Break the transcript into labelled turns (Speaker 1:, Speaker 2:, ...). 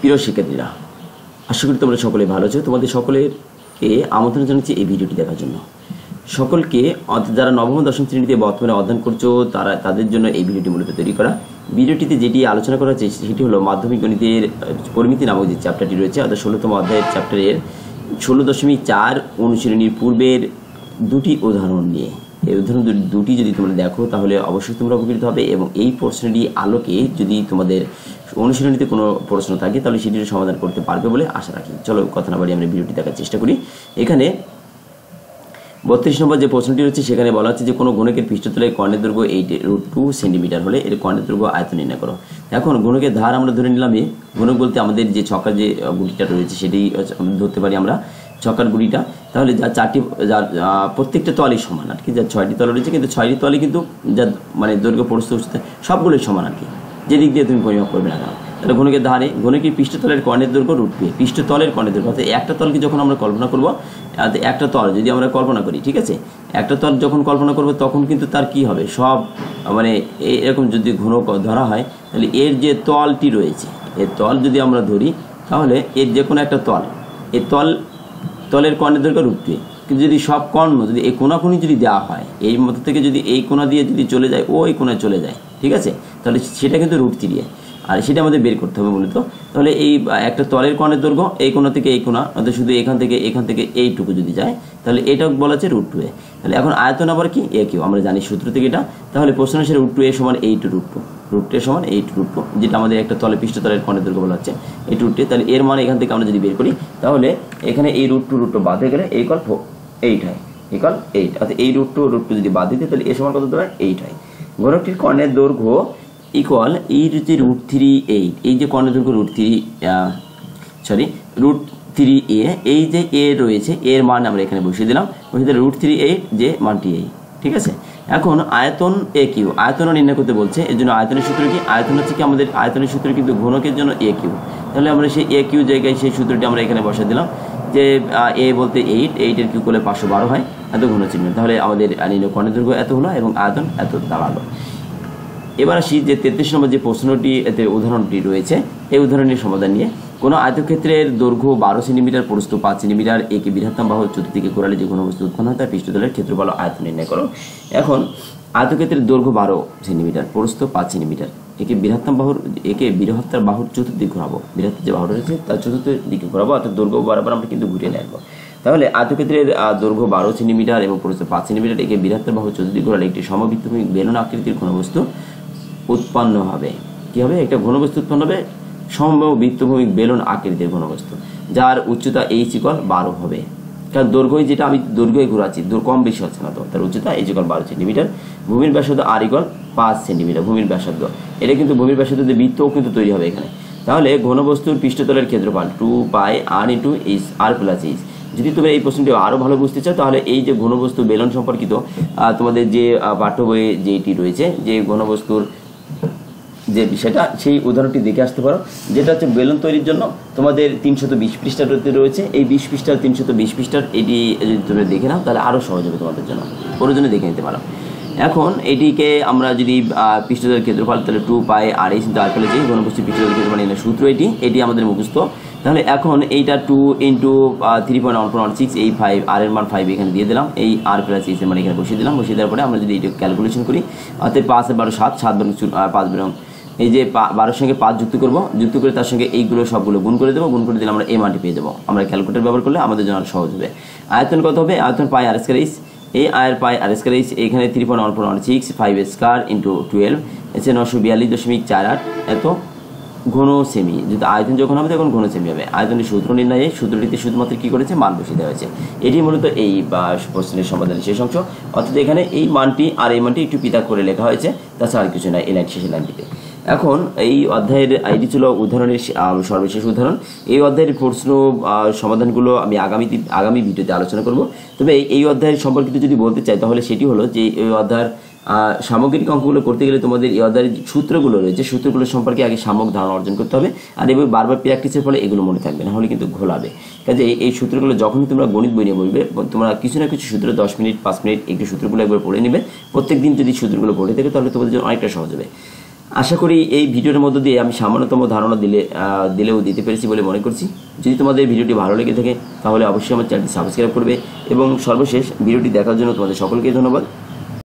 Speaker 1: প্রিয় শিক্ষার্থীরা, আশা করি তোমরা সকলে ভালো আছো। তোমাদের সকলেরকে আমন্ত্রণ জানাচ্ছি এই ভিডিওটি দেখার জন্য। সকলকে যারা নবম দশম শ্রেণীতে বর্তমানে অধ্যয়ন করছো তাদের জন্য এই ভিডিওটি মূলত তৈরি করা। ভিডিওটিতে যেটি আলোচনা করা হচ্ছে সেটি হলো মাধ্যমিক গণিতের পরিমিতি নামক যে চ্যাপ্টারটি রয়েছে, অর্থাৎ 16তম অধ্যায়ের চ্যাপ্টারের 16.4 অনুশীলনীর পূর্বের দুটি উদাহরণ নিয়ে। এই উদাহরণ দুটি যদি তোমরা দেখো তাহলে অবশ্যই তোমরা উপকৃত হবে, এবং এই প্রশ্নটি আলোকে যদি তোমাদের অনুশীলনীতে কোনো প্রশ্ন থাকে তাহলে সেটির সমাধান করতে পারবে বলে আশা রাখি। চলো কথা না বাড়ি আমরা ভিডিওটি দেখার চেষ্টা করি। এখানে 32 নম্বর যে প্রশ্নটি রয়েছে সেখানে বলা হচ্ছে যে কোনো গুণকের পৃষ্ঠতলের কর্ণের দৈর্ঘ্য 8√2 সেন্টিমিটার হলে এর কর্ণের দৈর্ঘ্য আয়তন নির্ণয় করো। এখন গুণকের ধার আমরা ধরে নিলাম এ। গুণক বলতে আমাদের যে ছক্কার যে গুটিটা রয়েছে সেটি ধরতে পারি আমরা, ছক্কার গুটিটা। তাহলে যা চারটি প্রত্যেকটা তলই সমান আর কি, যা 6টি তল রয়েছে কিন্তু 6টি তলই কিন্তু যা মানে দৈর্ঘ্য প্রস্থ উচ্চতা সবগুলোই সমান আর কি, যে দিক দিয়ে তুমি পরিমাপ করবে না কেন। তাহলে গুণকের ধারে গুণকের পৃষ্ঠতলের কর্ণের দৈর্ঘ্য √2, পৃষ্ঠতলের কর্ণের দৈর্ঘ্য। অর্থাৎ একটা তলকে যখন আমরা কল্পনা করবো, একটা তল যদি আমরা কল্পনা করি, ঠিক আছে, একটা তল যখন কল্পনা করবো তখন কিন্তু তার কি হবে, সব মানে এরকম যদি ঘনক ধরা হয় তাহলে এর যে তলটি রয়েছে, এর তল যদি আমরা ধরি তাহলে এর যে কোনো একটা তল, এই তলের কর্ণের দৈর্ঘ্য √2। কিন্তু যদি সব কর্ণ যদি এই কোণাকুণি যদি দেওয়া হয়, এই মতো থেকে যদি এই কোণা দিয়ে যদি চলে যায়, ওই কোণায় চলে যায়, ঠিক আছে, তাহলে সেটা কিন্তু √3। আর সেটা আমাদের বের করতে হবে মূলত। তাহলে এই একটা তলের কর্ণের দৈর্ঘ্য এই কোণা থেকে এই কোণা, অর্থাৎ শুধু এখান থেকে এইটুকু যদি যায় তাহলে এটা বলা হচ্ছে √2। তাহলে এখন আয়তন আবার কি, এ কিউ, আমরা জানি সূত্র থেকে এটা। তাহলে প্রশ্ন আসে √2 সমান 8√2, √2 সমান 8√2, যেটা আমাদের একটা তলে পৃষ্ঠতলের কর্ণের দৈর্ঘ্য বলা হচ্ছে 8√2। তাহলে এর মান এখান থেকে আমরা যদি বের করি তাহলে এখানে এই √2 বাদ হয়ে গেলে এই ইকুয়াল 8 হয়, ইকুয়াল 8। অর্থাৎ এই √2 যদি বাদ দিতে তাহলে এর সমান কত দাঁড়ায়, 8 হয়। ঘনকটির কর্ণের দৈর্ঘ্য ইকুয়াল এই যে √3(8), এই যে কর্ণের দৈর্ঘ্য √3a, এই যে এ রয়েছে এর মান আমরা এখানে বসিয়ে দিলাম, বসিয়ে দিলাম √3(8 যে মানটি এই, ঠিক আছে। এখন আয়তন এ কিউ, আয়তনও নির্ণয় করতে বলছে। এর জন্য আয়তনের সূত্র কি, আয়তন হচ্ছে কি আমাদের আয়তনের সূত্র কিন্তু ঘনকের জন্য এ কিউ। তাহলে আমরা সেই এ কিউ জায়গায় সেই সূত্রটি আমরা এখানে বসিয়ে দিলাম, যে এ বলতে 8 এর কিউ করলে 512 হয়, এত ঘন চিহ্ন। তাহলে আমাদের নির্ণয় কর্ণের দৈর্ঘ্য এত হলো এবং আয়তন এত দাঁড়ালো। এবার আসি যে 33 নম্বর যে প্রশ্নটি এতে উদাহরণটি রয়েছে, এই উদাহরণের সমাধান নিয়ে। কোনো আয়তক্ষেত্রের দৈর্ঘ্য 12 সেন্টিমিটার, প্রস্থ 5 সেন্টিমিটার, একে বৃহত্তম বাহু চতুর্দিকে ঘোরালে যে ঘনবস্তু উৎপন্ন হয় তার পৃষ্ঠতলের ক্ষেত্রফল আয়তন নির্ণয় করো। এখন আয়তক্ষেত্রের দৈর্ঘ্য 12 সেন্টিমিটার, প্রস্থ 5 সেন্টিমিটার, একে বৃহত্তর বাহুর চতুর্দিকে ঘোরাবো, বৃহত্তর যে বাহু রয়েছে তার চতুর্থ দিকে ঘোরাবো, অর্থাৎ দৈর্ঘ্য বরাবর আমরা কিন্তু ঘুরিয়ে নেবো। তাহলে আয়তক্ষেত্রের দৈর্ঘ্য 12 সেন্টিমিটার এবং প্রস্থ 5 সেন্টিমিটার, একে বৃহত্তর বাহু চতুর্দিকে ঘোরালে একটি সমবৃত্তভূমি বেলুন আকৃতির ঘনবস্তু উৎপন্ন হবে। কি হবে, একটা ঘনবস্তু উৎপন্ন হবে, সমবৃত্তভূমি বেলুন আকৃতির ঘনবস্তু, যার উচ্চতা h = 12 হবে। কারণ দৈর্ঘ্য যেটা আমি দৈর্ঘ্যই ঘোরাচ্ছি, কম বেশি হচ্ছে না, তো তার উচ্চতা h = 12 সেন্টিমিটার। ভূমির ব্যাসার্ধ r = 5 সেন্টিমিটার, ভূমির ব্যাসার্ধ। এটা কিন্তু ভূমির ব্যাসার্ধ দিয়ে বৃত্তও কিন্তু তৈরি হবে এখানে। তাহলে ঘনবস্তুর পৃষ্ঠতলের ক্ষেত্রফল 2πr × r + h। যদি তুমি এই প্রশ্নটি আরও ভালো বুঝতে চাও তাহলে এই যে ঘনবস্তু বেলন সম্পর্কিত তোমাদের যে পাঠ্য বইয়ে যেটি রয়েছে, যে ঘনবস্তুর যে বিষয়টা, সেই উদাহরণটি দেখে আসতে পারো, যেটা হচ্ছে বেলুন তৈরির জন্য তোমাদের 320 পৃষ্ঠার রয়েছে। এই 20 পৃষ্ঠার 320 পৃষ্ঠার এটি যদি তুমি দেখে নাও তাহলে আরও সহজ হবে তোমাদের জন্য, প্রয়োজনে দেখে নিতে পারো। এখন এটিকে আমরা যদি পৃষ্ঠতলের ক্ষেত্রফল তাহলে 2πr × r + h, ঘনবস্তুর পৃষ্ঠতলের ক্ষেত্রফল মানে সূত্র এটি আমাদের মুখস্থ। তাহলে এখন এইটা 2 × 3.1416, এই 5, r এর মান 5 এখানে দিয়ে দিলাম, এই r + h এর মান এখানে বসিয়ে দিলাম। বসিয়ে দেওয়ার পরে আমরা যদি এটা ক্যালকুলেশন করি, অর্থাৎ 5 আর 12 7, 7 5 বেরং, এই যে 12 সঙ্গে 5 যুক্ত করবো, যুক্ত করে তার সঙ্গে এইগুলো সবগুলো গুণ করে দেবো, গুণ করে দিলে আমরা এই মানটি পেয়ে যাবো। আমরা ক্যালকুলেটর ব্যবহার করলে আমাদের জন্য সহজ হবে। আয়তন কত হবে, আয়তন πr², এই πr², এখানে 3.1416, 5² × 12 এসে 942.48 এত ঘন সেমি। যদি আয়তন যখন হবে তখন ঘন সেমি হবে। আয়তনের সূত্র নির্ণয়ে সূত্রটিতে শুধুমাত্র কী করেছে, মান বসিয়ে দেওয়া হয়েছে। এটি মূলত এই প্রশ্নের সমাধানের শেষ অংশ। অর্থাৎ এখানে এই মানটি আর এই মানটি একটু পৃথক করে লেখা হয়েছে, তাছাড়া আর কিছু নয় এই লাইন শেষের লাইনটিতে। এখন এই অধ্যায়ের এটি ছিল উদাহরণের সর্বশেষ উদাহরণ। এই অধ্যায়ের প্রশ্ন সমাধানগুলো আমি আগামী ভিডিওতে আলোচনা করব। তবে এই অধ্যায়ের সম্পর্কিত যদি বলতে চাই তাহলে সেটি হলো যে এই অধ্যায়ের সামগ্রিক অঙ্কগুলো করতে গেলে তোমাদের এই অধ্যায়ের সূত্রগুলো রয়েছে, সূত্রগুলো সম্পর্কে আগে সামগ্রিক ধারণা অর্জন করতে হবে। আর এবার বারবার প্র্যাকটিসের ফলে এগুলো মনে থাকবে, না হলে কিন্তু ঘোলাবে। কাজে এই সূত্রগুলো যখনই তোমরা গণিত বই নিয়ে বলবে, তোমরা কিছু না কিছু সূত্র 10 মিনিট 5 মিনিট একটু সূত্রগুলো একবার পড়ে নেবে। প্রত্যেক দিন যদি সূত্রগুলো পড়ে থাকে তাহলে তোমাদের জন্য অনেকটা সহজ হবে। আশা করি এই ভিডিওর মধ্য দিয়ে আমি সামান্যতম ধারণা দিলেও দিতে পেরেছি বলে মনে করছি। যদি তোমাদের ভিডিওটি ভালো লেগে থাকে তাহলে অবশ্যই আমার চ্যানেলটি সাবস্ক্রাইব করবে এবং সর্বশেষ ভিডিওটি দেখার জন্য তোমাদের সকলকে ধন্যবাদ।